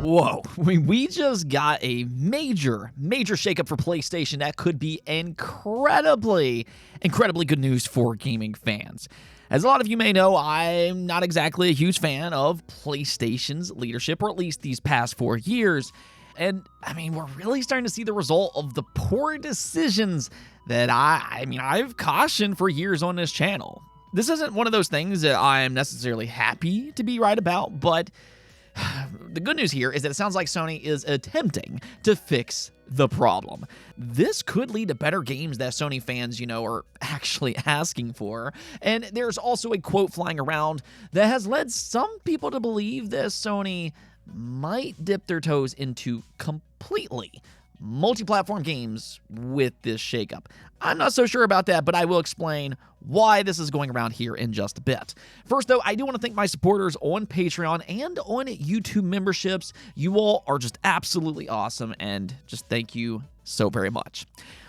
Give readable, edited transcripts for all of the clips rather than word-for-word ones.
Whoa, we just got a major shakeup for PlayStation that could be incredibly good news for gaming fans. As a lot of you may know, I'm not exactly a huge fan of PlayStation's leadership, or at least these past 4 years. And, we're really starting to see the result of the poor decisions that I've cautioned for years on this channel. This isn't one of those things that I'm necessarily happy to be right about, but the good news here is that it sounds like Sony is attempting to fix the problem. This could lead to better games that Sony fans, are actually asking for. And there's also a quote flying around that has led some people to believe that Sony might dip their toes into completely multi-platform games with this shakeup. I'm not so sure about that, but I will explain why this is going around here in just a bit. First, though, I do want to thank my supporters on Patreon and on YouTube memberships. You all are just absolutely awesome, and just thank you so very much.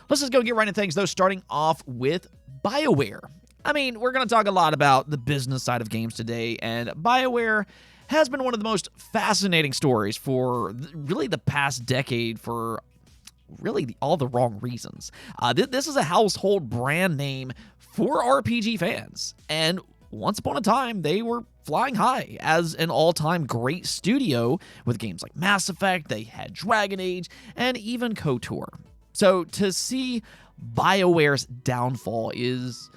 Let's just go get right into things, though, starting off with Bioware. We're going to talk a lot about the business side of games today, and Bioware has been one of the most fascinating stories for really the past decade for really all the wrong reasons. This is a household brand name for RPG fans, and once upon a time, they were flying high as an all-time great studio with games like Mass Effect, they had Dragon Age, and even KOTOR. So to see BioWare's downfall is,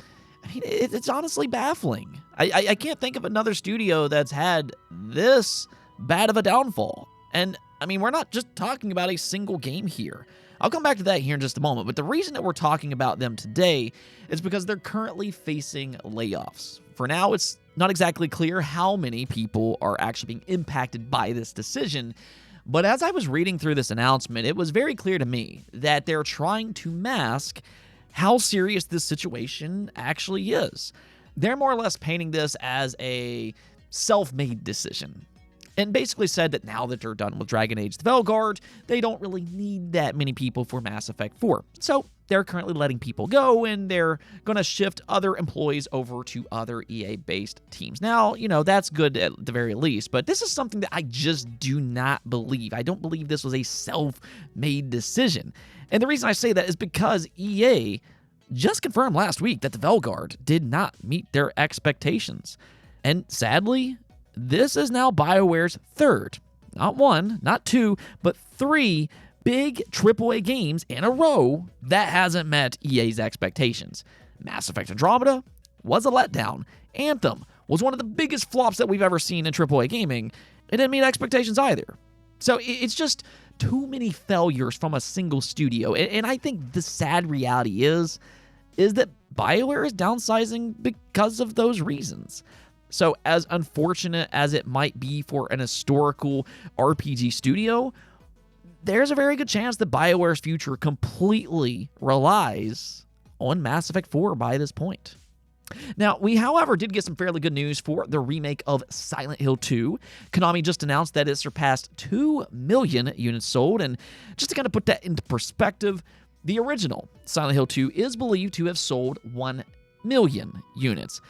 it's honestly baffling. I can't think of another studio that's had this bad of a downfall. And, we're not just talking about a single game here. I'll come back to that here in just a moment, but the reason that we're talking about them today is because they're currently facing layoffs. For now, it's not exactly clear how many people are actually being impacted by this decision, but as I was reading through this announcement, it was very clear to me that they're trying to mask how serious this situation actually is. They're more or less painting this as a self-made decision, and basically said that now that they're done with Dragon Age the Veilguard, they don't really need that many people for Mass Effect 4. So they're currently letting people go, and they're going to shift other employees over to other EA-based teams. Now, that's good at the very least, but this is something that I just do not believe. I don't believe this was a self-made decision. And the reason I say that is because EA just confirmed last week that the Veilguard did not meet their expectations. And sadly, this is now BioWare's third, not one, not two, but 3 big AAA games in a row that hasn't met EA's expectations. Mass Effect Andromeda was a letdown. Anthem was one of the biggest flops that we've ever seen in AAA gaming. It didn't meet expectations either. So it's just too many failures from a single studio. And I think the sad reality is that BioWare is downsizing because of those reasons. So as unfortunate as it might be for an historical RPG studio, there's a very good chance that BioWare's future completely relies on Mass Effect 4 by this point. Now, we, however, did get some fairly good news for the remake of Silent Hill 2. Konami just announced that it surpassed 2 million units sold, and just to kind of put that into perspective, the original Silent Hill 2 is believed to have sold 1 million units.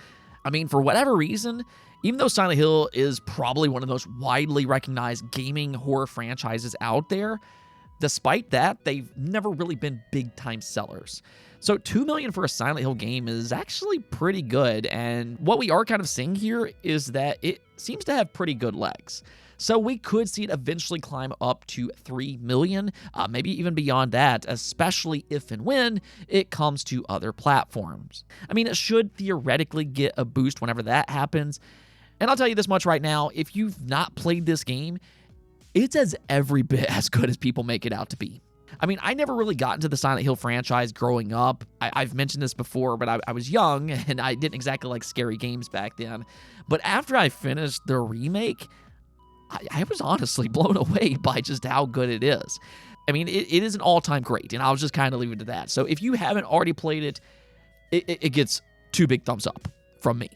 For whatever reason, even though Silent Hill is probably one of the most widely recognized gaming horror franchises out there, despite that, they've never really been big-time sellers. So 2 million for a Silent Hill game is actually pretty good, and what we are kind of seeing here is that it seems to have pretty good legs. So we could see it eventually climb up to 3 million, maybe even beyond that, especially if and when it comes to other platforms. It should theoretically get a boost whenever that happens. And I'll tell you this much right now, if you've not played this game, it's as every bit as good as people make it out to be. I never really got into the Silent Hill franchise growing up. I've mentioned this before, but I was young, and I didn't exactly like scary games back then. But after I finished the remake, I was honestly blown away by just how good it is. It is an all-time great, and I'll just kind of leave it to that. So if you haven't already played it, it gets 2 big thumbs up from me.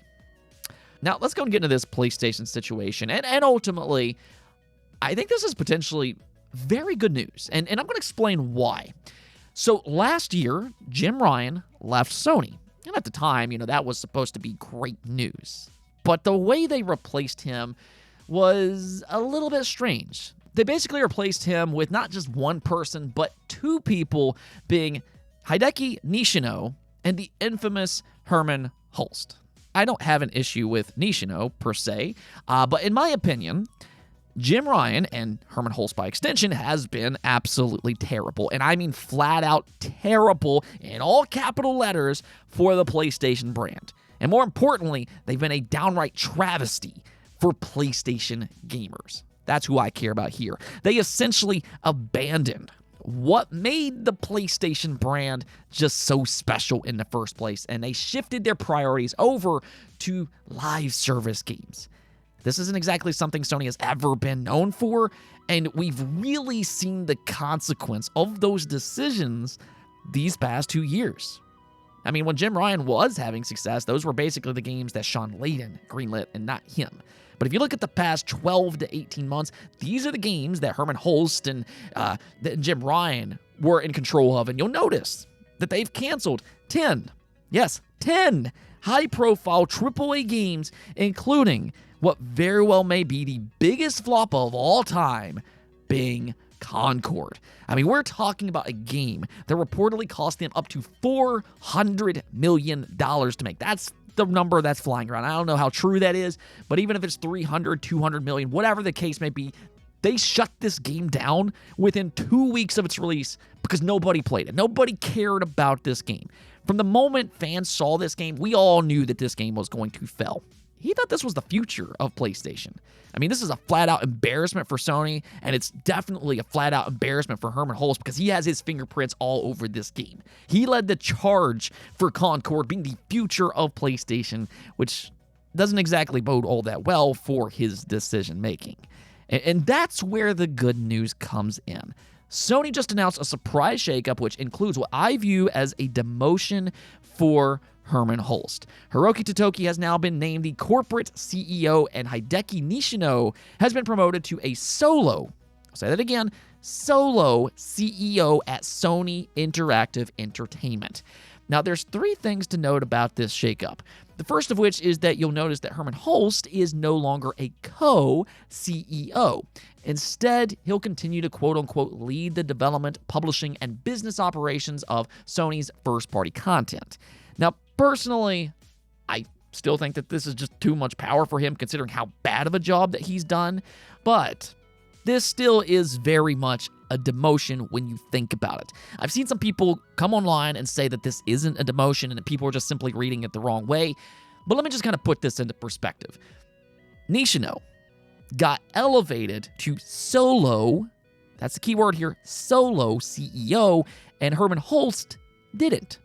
Now, let's go and get into this PlayStation situation. And ultimately, I think this is potentially very good news. And I'm going to explain why. So last year, Jim Ryan left Sony. And at the time, that was supposed to be great news. But the way they replaced him was a little bit strange. They basically replaced him with not just one person, but two people, being Hideki Nishino and the infamous Herman Hulst. I don't have an issue with Nishino, per se, but in my opinion, Jim Ryan, and Herman Hulst by extension, has been absolutely terrible. And I mean flat out terrible in all capital letters for the PlayStation brand. And more importantly, they've been a downright travesty for PlayStation gamers. That's who I care about here. They essentially abandoned what made the PlayStation brand just so special in the first place, and they shifted their priorities over to live service games. This isn't exactly something Sony has ever been known for, and we've really seen the consequence of those decisions these past 2 years. I mean, when Jim Ryan was having success, those were basically the games that Sean Layden greenlit and not him. But if you look at the past 12 to 18 months, these are the games that Herman Hulst and Jim Ryan were in control of. And you'll notice that they've canceled 10 high-profile AAA games, including what very well may be the biggest flop of all time, being Concord. I mean, we're talking about a game that reportedly cost them up to $400 million to make. That's the number that's flying around. I don't know how true that is, but even if it's 300, 200 million, whatever the case may be, they shut this game down within 2 weeks of its release because nobody played it. Nobody cared about this game. From the moment fans saw this game, we all knew that this game was going to fail. He thought this was the future of PlayStation. I mean, this is a flat-out embarrassment for Sony, and it's definitely a flat-out embarrassment for Herman Hulst because he has his fingerprints all over this game. He led the charge for Concord being the future of PlayStation, which doesn't exactly bode all that well for his decision-making. And that's where the good news comes in. Sony just announced a surprise shakeup, which includes what I view as a demotion for Herman Hulst. Hiroki Totoki has now been named the corporate CEO, and Hideki Nishino has been promoted to a solo, I'll say that again, solo CEO at Sony Interactive Entertainment. Now, there's 3 things to note about this shakeup. The first of which is that you'll notice that Herman Hulst is no longer a co-CEO. Instead, he'll continue to quote-unquote lead the development, publishing, and business operations of Sony's first-party content. Now, personally, I still think that this is just too much power for him considering how bad of a job that he's done, but this still is very much a demotion when you think about it. I've seen some people come online and say that this isn't a demotion and that people are just simply reading it the wrong way, but let me just kind of put this into perspective. Nishino got elevated to solo, that's the key word here, solo CEO, and Herman Hulst didn't.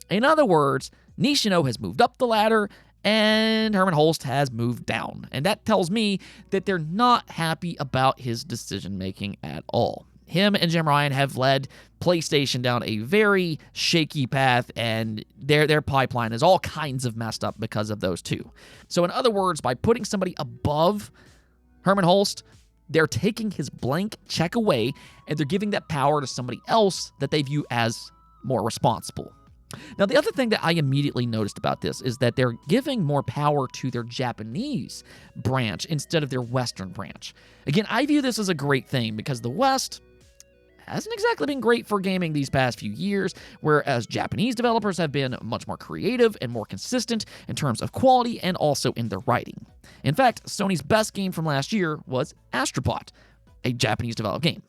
In other words, Nishino has moved up the ladder and Herman Hulst has moved down. And that tells me that they're not happy about his decision-making at all. Him and Jim Ryan have led PlayStation down a very shaky path, and their pipeline is all kinds of messed up because of those two. So in other words, by putting somebody above Herman Hulst, they're taking his blank check away, and they're giving that power to somebody else that they view as more responsible. Now, the other thing that I immediately noticed about this is that they're giving more power to their Japanese branch instead of their Western branch. Again, I view this as a great thing because the West hasn't exactly been great for gaming these past few years, whereas Japanese developers have been much more creative and more consistent in terms of quality and also in their writing. In fact, Sony's best game from last year was Astrobot, a Japanese developed game.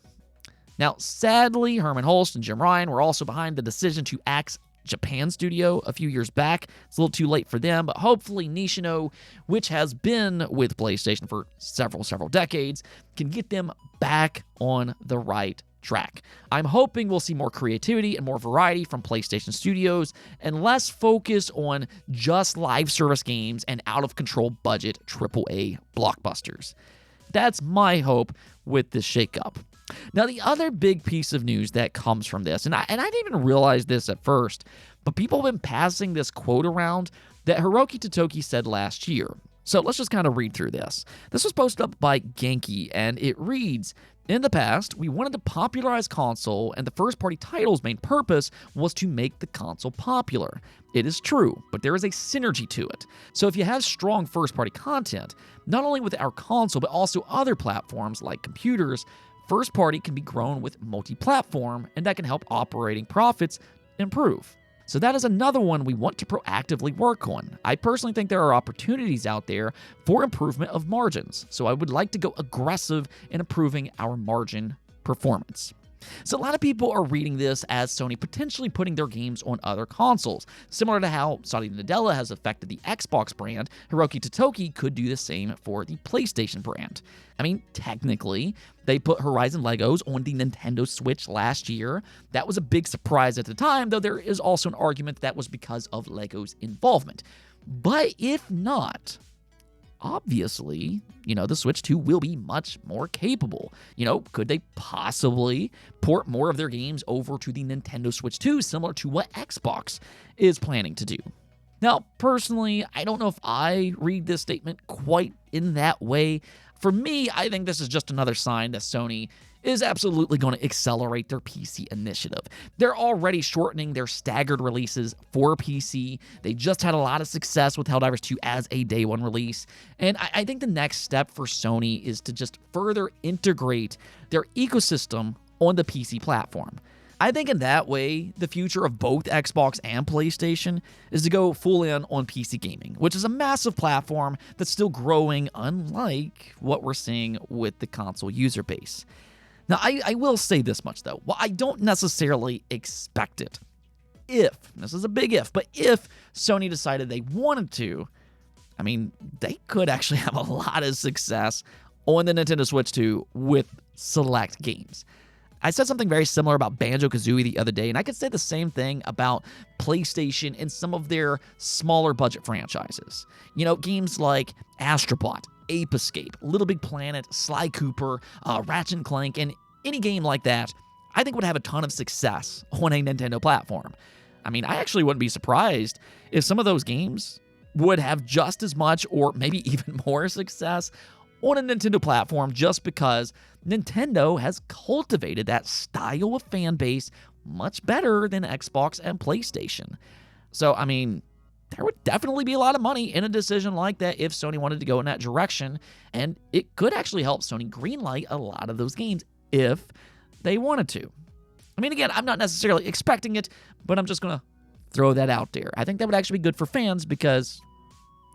Now, sadly, Herman Hulst and Jim Ryan were also behind the decision to axe Japan studio a few years back. It's a little too late for them, but hopefully Nishino, which has been with PlayStation for several decades, can get them back on the right track. I'm hoping we'll see more creativity and more variety from PlayStation Studios and less focus on just live service games and out-of-control budget AAA blockbusters. That's my hope with this shakeup. Now, the other big piece of news that comes from this, and I didn't even realize this at first, but people have been passing this quote around that Hiroki Totoki said last year. So let's just kind of read through this. This was posted up by Genki, and it reads, In the past, we wanted to popularize console, and the first-party title's main purpose was to make the console popular. It is true, but there is a synergy to it. So if you have strong first-party content, not only with our console, but also other platforms like computers, first-party can be grown with multi-platform, and that can help operating profits improve. So that is another one we want to proactively work on. I personally think there are opportunities out there for improvement of margins, so I would like to go aggressive in improving our margin performance. So a lot of people are reading this as Sony potentially putting their games on other consoles. Similar to how Satya Nadella has affected the Xbox brand, Hiroki Totoki could do the same for the PlayStation brand. I mean, technically, they put Horizon Legos on the Nintendo Switch last year. That was a big surprise at the time, though there is also an argument that was because of Lego's involvement. But if not, obviously, the Switch 2 will be much more capable. Could they possibly port more of their games over to the Nintendo Switch 2, similar to what Xbox is planning to do? Now, personally, I don't know if I read this statement quite in that way. For me, I think this is just another sign that Sony is absolutely going to accelerate their PC initiative. They're already shortening their staggered releases for PC. They just had a lot of success with Helldivers 2 as a day one release. And I think the next step for Sony is to just further integrate their ecosystem on the PC platform. I think in that way, the future of both Xbox and PlayStation is to go full in on PC gaming, which is a massive platform that's still growing, unlike what we're seeing with the console user base. Now, I will say this much, though. While I don't necessarily expect it, this is a big if, but if Sony decided they wanted to, they could actually have a lot of success on the Nintendo Switch 2 with select games. I said something very similar about Banjo-Kazooie the other day, and I could say the same thing about PlayStation and some of their smaller budget franchises. Games like Astrobot, Ape Escape, Little Big Planet, Sly Cooper, Ratchet & Clank, and any game like that, I think would have a ton of success on a Nintendo platform. I actually wouldn't be surprised if some of those games would have just as much or maybe even more success on a Nintendo platform, just because Nintendo has cultivated that style of fan base much better than Xbox and PlayStation. So, there would definitely be a lot of money in a decision like that if Sony wanted to go in that direction, and it could actually help Sony greenlight a lot of those games if they wanted to. Again, I'm not necessarily expecting it, but I'm just going to throw that out there. I think that would actually be good for fans because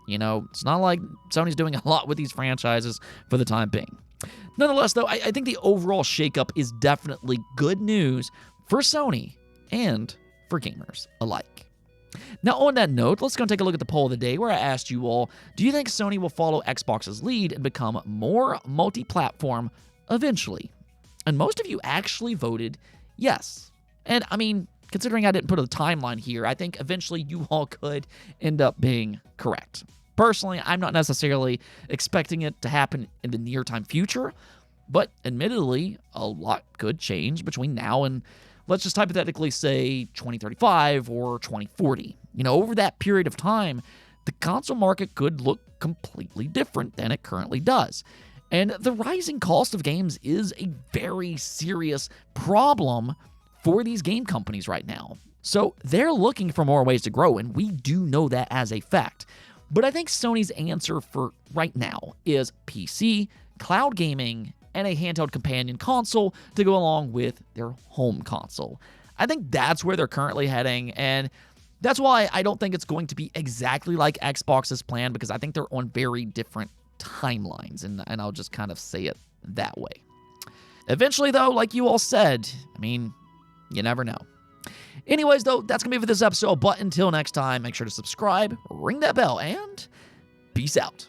it's not like Sony's doing a lot with these franchises for the time being. Nonetheless, though, I think the overall shakeup is definitely good news for Sony and for gamers alike. Now, on that note, let's go and take a look at the poll of the day where I asked you all, do you think Sony will follow Xbox's lead and become more multi-platform eventually? And most of you actually voted yes. And considering I didn't put a timeline here, I think eventually you all could end up being correct. Personally, I'm not necessarily expecting it to happen in the near-time future, but admittedly, a lot could change between now and, let's just hypothetically say, 2035 or 2040. Over that period of time, the console market could look completely different than it currently does. And the rising cost of games is a very serious problem for these game companies right now. So they're looking for more ways to grow, and we do know that as a fact. But I think Sony's answer for right now is PC, cloud gaming, and a handheld companion console to go along with their home console. I think that's where they're currently heading, and that's why I don't think it's going to be exactly like Xbox's plan, because I think they're on very different timelines, and I'll just kind of say it that way. Eventually, though, like you all said, you never know. Anyways, though, that's going to be it for this episode. But until next time, make sure to subscribe, ring that bell, and peace out.